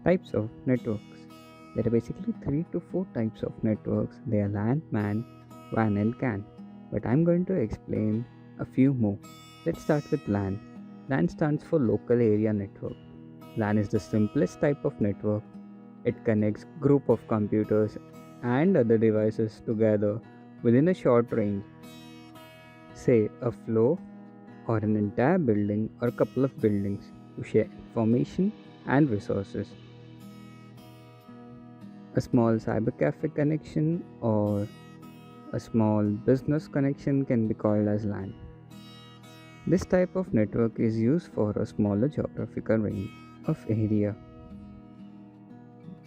Types of networks. There are basically 3 to 4 types of networks. They are LAN, MAN, WAN and CAN. But I'm going to explain a few more. Let's start with LAN. LAN stands for Local Area Network. LAN is the simplest type of network. It connects group of computers and other devices together within a short range. Say a floor or an entire building or a couple of buildings to share information and resources. A small cyber cafe connection or a small business connection can be called as LAN. This type of network is used for a smaller geographical range of area.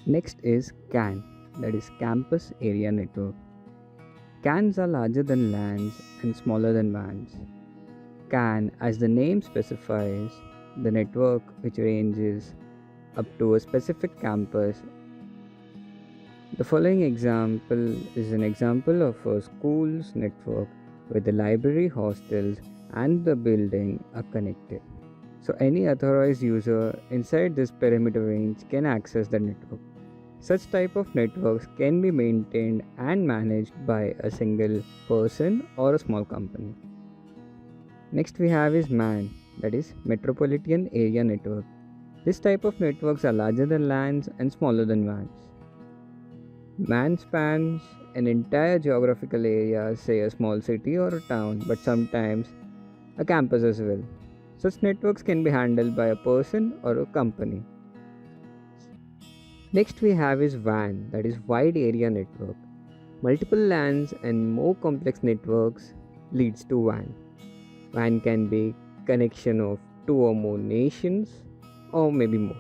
Next is CAN, that is Campus Area Network. CANs are larger than LANs and smaller than WANs. CAN, as the name specifies, the network which ranges up to a specific campus. The following example is an example of a school's network where the library, hostels, and the building are connected. So any authorized user inside this perimeter range can access the network. Such type of networks can be maintained and managed by a single person or a small company. Next we have is MAN, that is Metropolitan Area Network. This type of networks are larger than LANs and smaller than WANs. MAN spans an entire geographical area, say a small city or a town, but sometimes a campus as well. Such networks can be handled by a person or a company. Next we have is WAN, that is Wide Area Network. Multiple LANs and more complex networks leads to WAN. WAN can be connection of 2 or more nations or maybe more.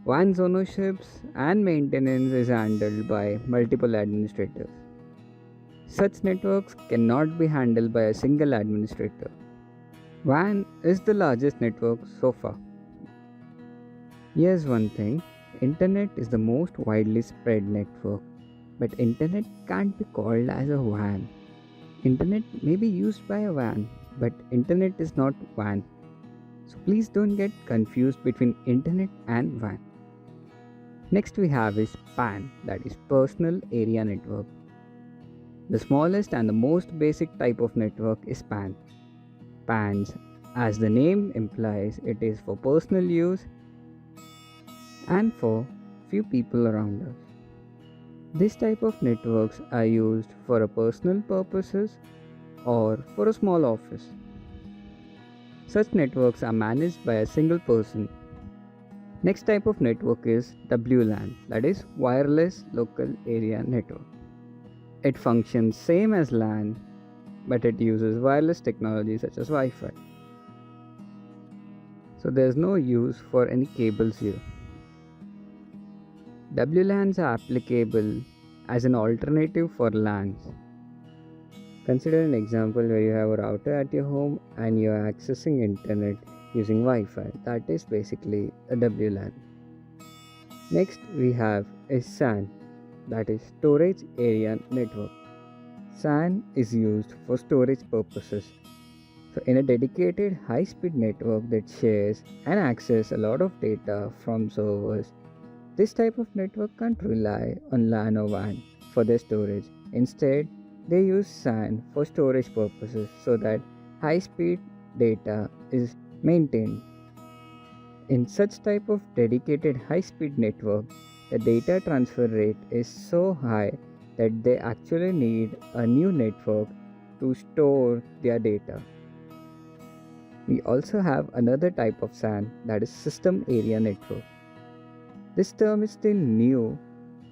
WAN's ownerships and maintenance is handled by multiple administrators. Such networks cannot be handled by a single administrator. WAN is the largest network so far. Here's one thing, Internet is the most widely spread network, but Internet can't be called as a WAN. Internet may be used by a WAN, but Internet is not WAN. So please don't get confused between Internet and WAN. Next we have is PAN, that is Personal Area Network. The smallest and the most basic type of network is PAN. PANs, as the name implies, it is for personal use and for few people around us. This type of networks are used for a personal purposes or for a small office. Such networks are managed by a single person. Next type of network is WLAN, that is Wireless Local Area Network. It functions same as LAN, but it uses wireless technology such as Wi-Fi. So there is no use for any cables here. WLANs are applicable as an alternative for LANs. Consider an example where you have a router at your home and you are accessing internet using Wi-Fi. That is basically a WLAN. Next we have a SAN, that is Storage Area Network. SAN is used for storage purposes. So in a dedicated high-speed network that shares and accesses a lot of data from servers, this type of network can't rely on LAN or WAN for their storage. Instead, they use SAN for storage purposes so that high-speed data is maintained. In such type of dedicated high-speed network, the data transfer rate is so high that they actually need a new network to store their data. We also have another type of SAN, that is System Area Network. This term is still new.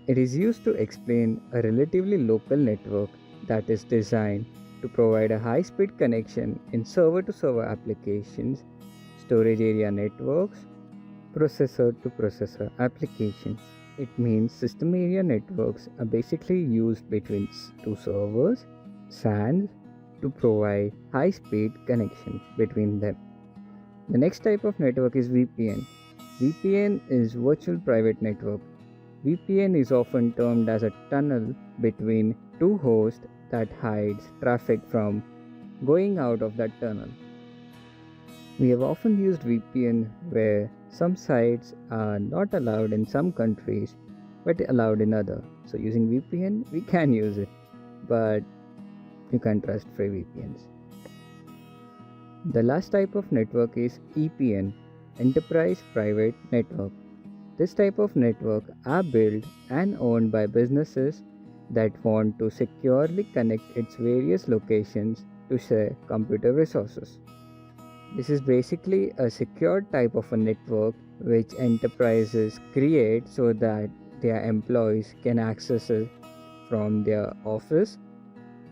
It is used to explain a relatively local network that is designed to provide a high-speed connection in server-to-server applications, storage area networks, processor-to-processor applications. It means system area networks are basically used between two servers, SANs, to provide high-speed connection between them. The next type of network is VPN. VPN is Virtual Private Network. VPN is often termed as a tunnel between two hosts that hides traffic from going out of that tunnel. We have often used VPN where Some sites are not allowed in some countries but allowed in other. So using VPN, we can use it, but you can't trust free VPNs. The last type of network is EPN, Enterprise Private Network. This type of network are built and owned by businesses that want to securely connect its various locations to share computer resources. This is basically a secure type of a network which enterprises create so that their employees can access it from their office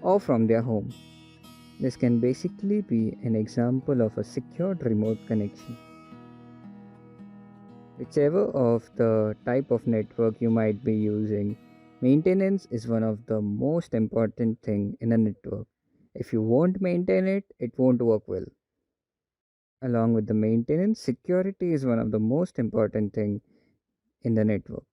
or from their home. This can basically be an example of a secured remote connection. Whichever of the type of network you might be using, maintenance is one of the most important thing in a network. If you won't maintain it, it won't work well. Along with the maintenance, security is one of the most important thing in the network.